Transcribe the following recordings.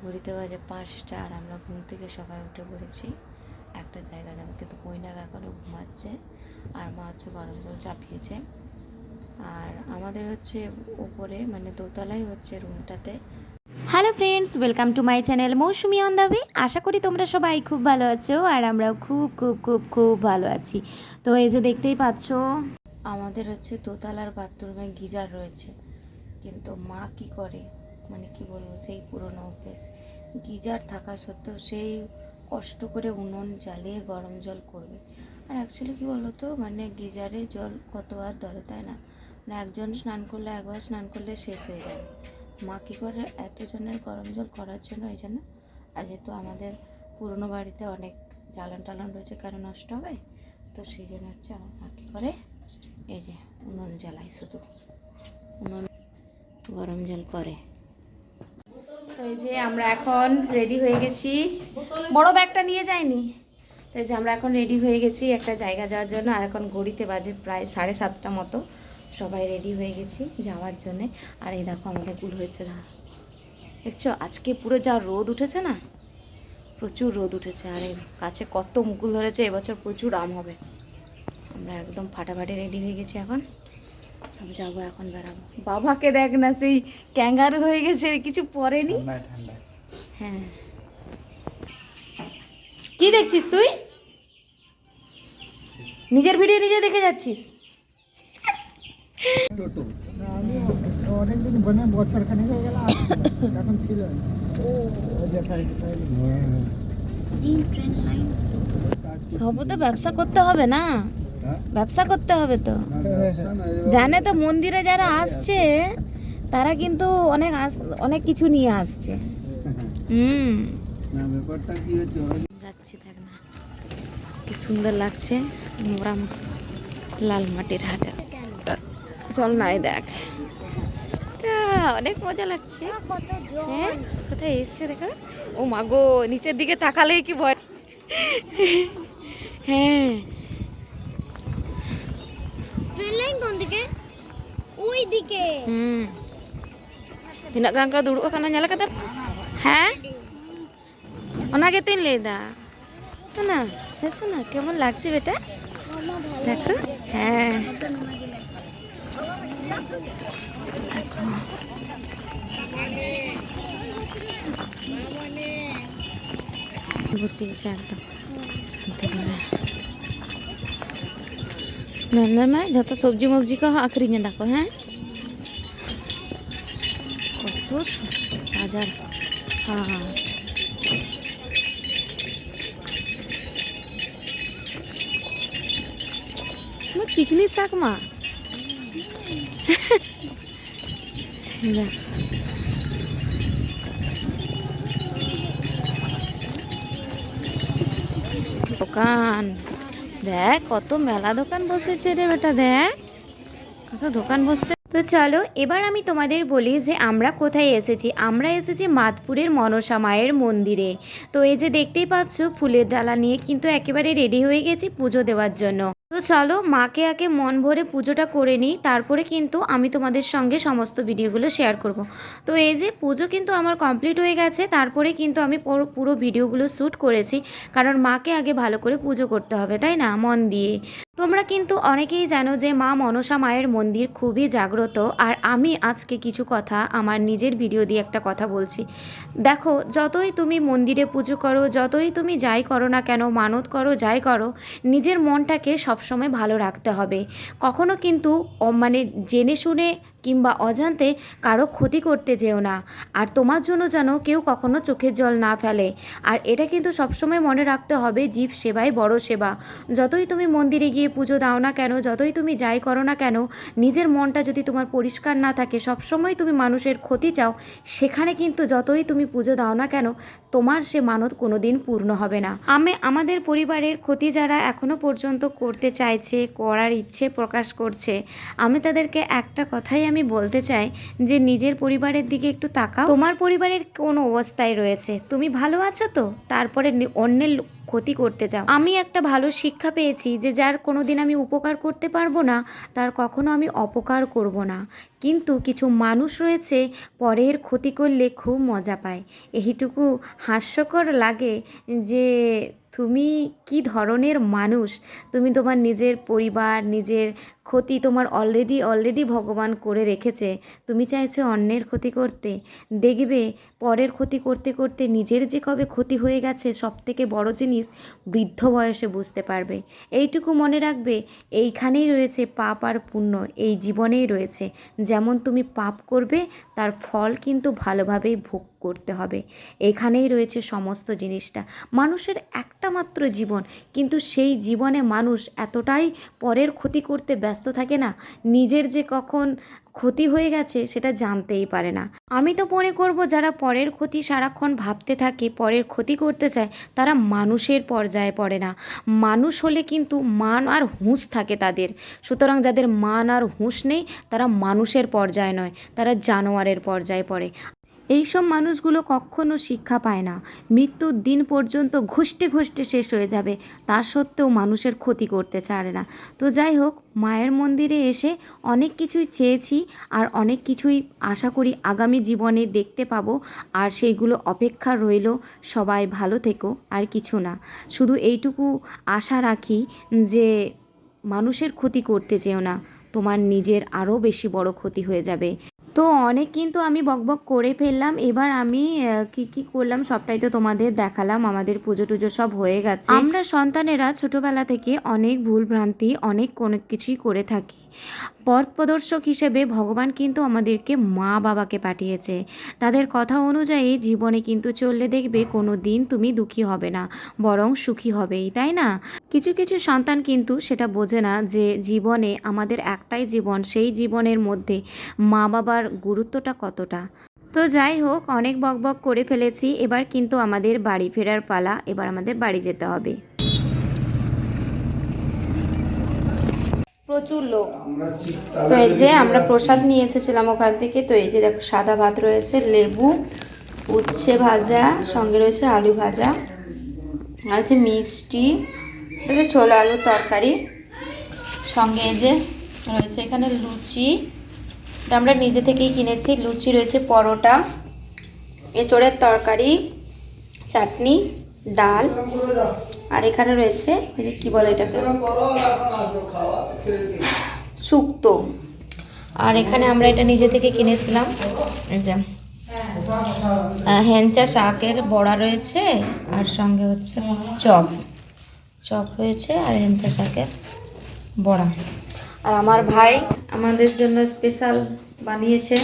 ঘড়িতে বাজে 5টা আর আমরা ঘুম থেকে সকালে উঠে পড়েছি। একটা জায়গা যাবো, কিন্তু মৈনাক এখনও ঘুমাচ্ছে আর মা হচ্ছে গরম জল চাপিয়েছে। আর আমাদের হচ্ছে উপরে মানে দোতলায় হচ্ছে রুমটাতে। Hello friends, welcome to my channel Moushumi on the way. আশা করি তোমরা সবাই খুব ভালো আছো আর আমরাও খুব খুব খুব খুব ভালো আছি। তো এই যে দেখতেই পাচ্ছ, আমাদের হচ্ছে দোতলার বাথরুমে গিজার রয়েছে, কিন্তু মা কি করে মানে কি বলবো, সেই পুরনো অভ্যেস। গিজার থাকা সত্ত্বেও সেই কষ্ট করে উনুন জ্বালিয়ে গরম জল করবে। আর অ্যাকচুয়ালি কী বলো তো, মানে গিজারে জল কতবার ধরে, তাই না? মানে একজন স্নান করলে, একবার স্নান করলে শেষ হয়ে যাবে। মা কী করে এতজনের গরম জল করার জন্য, এই জন্য। আর যেহেতু আমাদের পুরনো বাড়িতে অনেক জ্বালান টালান রয়েছে, কেন নষ্ট হবে, তো সেই জন্য হচ্ছে আমার মা কী করে, এই যে উনুন জ্বালাই, শুধু উনুন গরম জল করে। তো এই যে আমরা এখন রেডি হয়ে গেছি। বড় ব্যাগটা নিয়ে যাইনি। তো এই যে আমরা এখন রেডি হয়ে গেছি একটা জায়গা যাওয়ার জন্য। আর এখন ঘড়িতে বাজে প্রায় 7:30 মতো। সবাই রেডি হয়ে গেছি যাওয়ার জন্যে। আর এই দেখো আমাদের কুল হয়েছে না, দেখছো আজকে পুরো যা রোদ উঠেছে না, প্রচুর রোদ উঠেছে। আর এই গাছে কত মুকুল ধরেছে, এবছর প্রচুর আম হবে। আমরা একদম ফাটাফাটি রেডি হয়ে গেছি, এখন সব যাবো, এখন বেরাবো। বাবাকে দেখ না, সেই ক্যাঙ্গারু হয়ে গেছে, কিছু পরেনি। হ্যাঁ, কি দেখছিস তুই? নিজের ভিডিও নিজে দেখে যাচ্ছিস? অনেকদিন বনে বছর খানিক হয়ে গেল, এখন ছিল সবও তো ব্যবসা করতে হবে না, ব্যবসা করতে হবে তো। জানে তো মন্দিরে যারা আসছে তারা কিন্তু অনেক অনেক কিছু নিয়ে আসছে। ব্যাপারটা কি হচ্ছে, যাচ্ছি, থাক না, কি সুন্দর লাগছে মোরাম লাল মাটির হাটে। চল নাই দেখ, অনেক মজা লাগছে। হ্যাঁ, কোথায় এসছে দেখো। ও মা গো, নিচের দিকে তাকালেই কি ভয়। হ্যাঁ, ট্রেন লাইন কোন দিকে? ওই দিকে। Hinag gang ka dulu kana nyala kata. হ্যাঁ, ওনাকে তিন লেদা তো না, দেখো না কেমন লাগছে বেটা, দেখো। হ্যাঁ, বুঝতে গেছি একদম। না না, যত সবজি মবজি কো আখরিঙে দেখো। হ্যাঁ, কত বাজার হাট। চিকনি শাক মা, দোকান দেখ, কত মেলা দোকান বসেছে রে বেটা, দেখ কত দোকান বসছে। তো চলো এবার আমি তোমাদের বলি যে আমরা কোথায় এসেছি। আমরা এসেছি মাদপুরের মনসা মায়ের মন্দিরে। তো এই যে দেখতেই পাচ্ছ, ফুলের ডালা নিয়ে কিন্তু একেবারে রেডি হয়ে গেছি পুজো দেওয়ার জন্য। তো চলো মাকে আগে মন ভরে পুজোটা করে নিই, তারপরে কিন্তু আমি তোমাদের সঙ্গে সমস্ত ভিডিওগুলো শেয়ার করব। তো এই যে পুজো কিন্তু আমার কমপ্লিট হয়ে গেছে, তারপরে কিন্তু আমি পুরো ভিডিওগুলো শ্যুট করেছি, কারণ মাকে আগে ভালো করে পুজো করতে হবে, তাই না, মন দিয়ে। তোমরা কিন্তু অনেকেই জানো যে মা মনসা মায়ের মন্দির খুবই জাগ্রত। আর আমি আজকে কিছু কথা আমার নিজের ভিডিও দিয়ে একটা কথা বলছি। দেখো, যতই তুমি মন্দিরে পুজো করো, যতই তুমি যাই করো না কেন, মানত করো, যাই করো, নিজের মনটাকে সবসময় ভালো রাখতে হবে। কখনো কিন্তু মানে জেনে শুনে কিংবা অজান্তে কারো ক্ষতি করতে যেও না। আর তোমার জন্য যেন কেউ কখনো চোখের জল না ফেলে। আর এটা কিন্তু সবসময় মনে রাখতে হবে, জীব সেবাই বড় সেবা। যতই তুমি মন্দিরে গিয়ে পুজো দাও না কেন, যতই তুমি যাই করো না কেন, নিজের মনটা যদি তোমার পরিষ্কার না থাকে, সবসময় তুমি মানুষের ক্ষতি চাও, সেখানে কিন্তু যতই তুমি পুজো দাও না কেন, তোমার সে মানত কোনো দিন পূর্ণ হবে না। আমাদের পরিবারের ক্ষতি যারা এখনো পর্যন্ত করতে চাইছে, করার ইচ্ছে প্রকাশ করছে, আমি তাদেরকে একটা কথাই আমি বলতে চাই যে নিজের পরিবারের দিকে একটু তাকাও। তোমার পরিবারের কোন অবস্থায় রয়েছে, তুমি ভালো আছো তো? তারপরে অন্যের ক্ষতি করতে যাও। আমি একটা ভালো শিক্ষা পেয়েছি যে যার কোনো দিন আমি উপকার করতে পারবো না তার কখনো আমি অপকার করব না। কিন্তু কিছু মানুষ রয়েছে পরের ক্ষতি করলে খুব মজা পায়। এইটুকু হাস্যকর লাগে যে তুমি কি ধরনের মানুষ। তুমি তোমার নিজের পরিবার, নিজের ক্ষতি তোমার অলরেডি ভগবান করে রেখেছে, তুমি চাইছো অন্যের ক্ষতি করতে। দেখবে পরের ক্ষতি করতে করতে নিজের যে কবে ক্ষতি হয়ে গেছে, সবথেকে বড় জিনিস বৃদ্ধ বয়সে বুঝতে পারবে। এইটুকু মনে রাখবে, এইখানেই রয়েছে পাপ আর পুণ্য, এই জীবনেই রয়েছে। যেমন তুমি পাপ করবে তার ফল কিন্তু ভালোভাবেই ভোগ করতে হবে। এখানেই রয়েছে সমস্ত জিনিসটা। মানুষের একটা মাত্র জীবন, কিন্তু সেই জীবনে মানুষ এতটাই পরের ক্ষতি করতে ব্যস্ত থাকে না, নিজের যে কখন ক্ষতি হয়ে গেছে সেটা জানতেই পারে না। আমি তো মনে করব যারা পরের ক্ষতি সারাক্ষণ ভাবতে থাকে, পরের ক্ষতি করতে চায়, তারা মানুষের পর্যায়ে পড়ে না। মানুষ হলে কিন্তু মান আর হুঁশ থাকে তাদের। সুতরাং যাদের মান আর হুঁশ নেই তারা মানুষের পর্যায়ে নয়, তারা জানোয়ারের পর্যায়ে পড়ে। এইসব মানুষগুলো কখনো শিক্ষা পায় না, মৃত্যুর দিন পর্যন্ত ঘষ্টে ঘষ্টে শেষ হয়ে যাবে, তা সত্ত্বেও মানুষের ক্ষতি করতে ছাড়ে না। তো যাই হোক, মায়ের মন্দিরে এসে অনেক কিছুই চেয়েছি আর অনেক কিছুই আশা করি আগামী জীবনে দেখতে পাবো, আর সেইগুলো অপেক্ষা রইল। সবাই ভালো থেকো, আর কিছু না, শুধু এইটুকু আশা রাখি যে মানুষের ক্ষতি করতে চেও না, তোমার নিজের আরও বেশি বড় ক্ষতি হয়ে যাবে। তো অনেক কিন্তু আমি বকবক করে ফেললাম। এবার আমি কি করলাম সবটাই তো তোমাদের দেখালাম। আমাদের পুজো টুজো সব হয়ে গেছে। আমরা সন্তানেরা ছোটোবেলা থেকে অনেক ভুলভ্রান্তি, অনেক কোনো কিছুই করে থাকি। পথ প্রদর্শক হিসেবে ভগবান কিন্তু আমাদেরকে মা বাবাকে পাঠিয়েছে। তাদের কথা অনুযায়ী জীবনে কিন্তু চললে দেখবে কোনো দিন তুমি দুঃখী হবে না, বরং সুখী হবেই, তাই না? কিছু কিছু সন্তান কিন্তু সেটা বোঝে না যে জীবনে আমাদের একটাই জীবন, সেই জীবনের মধ্যে মা বাবার গুরুত্বটা কতটা। তো যাই হোক, অনেক বকবক করে ফেলেছি, এবার কিন্তু আমাদের বাড়ি ফেরার পালা। এবার আমাদের বাড়ি যেতে হবে। প্রচুর লোক। তো এই যে আমরা প্রসাদ নিয়ে এসেছিলাম ওখান থেকে। তো এই যে দেখো, সাদা ভাত রয়েছে, লেবু, উচ্ছে ভাজা, সঙ্গে রয়েছে আলু ভাজা, আছে মিষ্টি, এটা ছোলা আলুর তরকারি, সঙ্গে এই যে রয়েছে এখানে লুচি, এটা আমরা নিজে থেকেই কিনেছি। লুচি রয়েছে, পরোটা, এঁচোড়ের তরকারি, চাটনি, ডাল, আর এখানে রয়েছে এই যে কী বলে এটাকে, শুক্তো। আর এখানে আমরা এটা নিজে থেকে কিনেছিলাম। এই যে হেঞ্চা শাকের বড়া রয়েছে, আর সঙ্গে হচ্ছে চপ রয়েছে, আর হেঞ্চা শাকের বড়া। আর আমার ভাই আমাদের জন্য স্পেশাল বানিয়েছে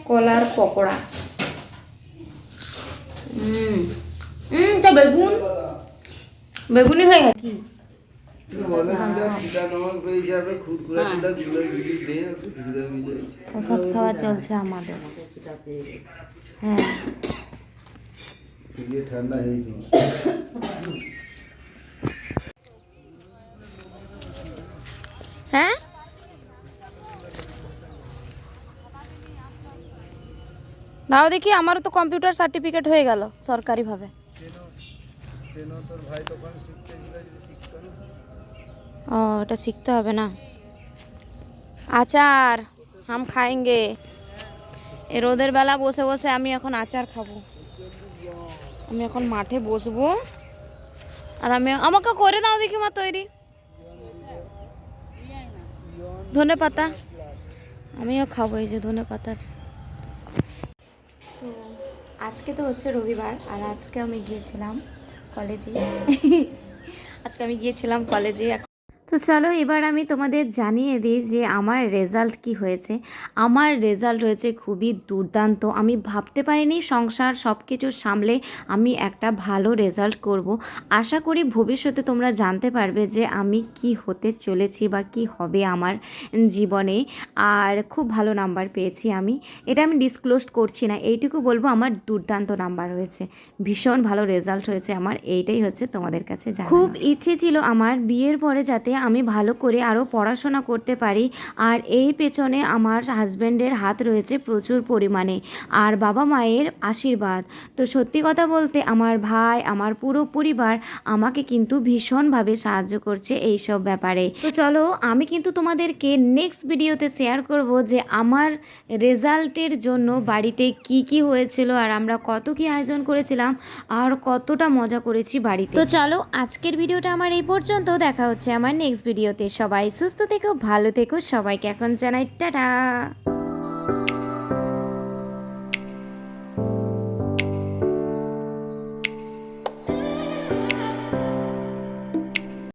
কলার পকোড়া। তা বেগুনি হয়ে গেছে ওসব খাওয়া চলছে আমাদের। হ্যাঁ, ঠান্ডা হয়েছে। হ্যাঁ, দাও দেখি, আমারও তো কম্পিউটার সার্টিফিকেট হয়ে গেল সরকারিভাবে। ও, এটা শিখতে হবে না। আচার হাম খাएंगे। এ রোদের বেলা বসে বসে আমি এখন আচার খাবো। আমি এখন মাঠে বসবো, আর আমাকে করে দাও দেখি মা তৈরি ধনে পাতা। আমিও খাবো এই যে ধনে পাতার। তো আজকে তো হচ্ছে রবিবার, আর আজকে আমি গিয়েছিলাম কলেজে। তো চলো এবার আমি তোমাদের জানিয়ে দিই যে আমার রেজাল্ট কি হয়েছে। আমার রেজাল্ট হয়েছে খুবই দুর্দান্ত। আমি ভাবতে পারিনি সংসার সব কিছু সামলে আমি একটা ভালো রেজাল্ট করব। আশা করি ভবিষ্যতে তোমরা জানতে পারবে যে আমি কি হতে চলেছি বা কি হবে আমার জীবনে। আর খুব ভালো নাম্বার পেয়েছি আমি, এটা আমি ডিসক্লোজ করছি না, এইটুকু বলবো আমার দুর্দান্ত নাম্বার হয়েছে, ভীষণ ভালো রেজাল্ট হয়েছে আমার। এইটাই হচ্ছে তোমাদের কাছে জানানো। খুব ইচ্ছে ছিল আমার বিয়ের পরে যাতে আমি ভালো করে আরও পড়াশোনা করতে পারি। আর এই পেছনে আমার হাজব্যান্ডের হাত রয়েছে প্রচুর পরিমাণে, আর বাবা মায়ের আশীর্বাদ। তো সত্যি কথা বলতে আমার ভাই, আমার পুরো পরিবার আমাকে কিন্তু ভীষণভাবে সাহায্য করছে এই সব ব্যাপারে। তো চলো, আমি কিন্তু তোমাদেরকে নেক্সট ভিডিওতে শেয়ার করব যে আমার রেজাল্টের জন্য বাড়িতে কি কি হয়েছিল, আর আমরা কত কি আয়োজন করেছিলাম, আর কতটা মজা করেছি বাড়িতে। তো চলো, আজকের ভিডিওটা আমার এই পর্যন্ত। দেখা হচ্ছে আমার নেক্সট ভিডিওতে। সবাই সুস্থ থেকো, ভালো থেকো, সবাইকে এখন জানাই টাটা।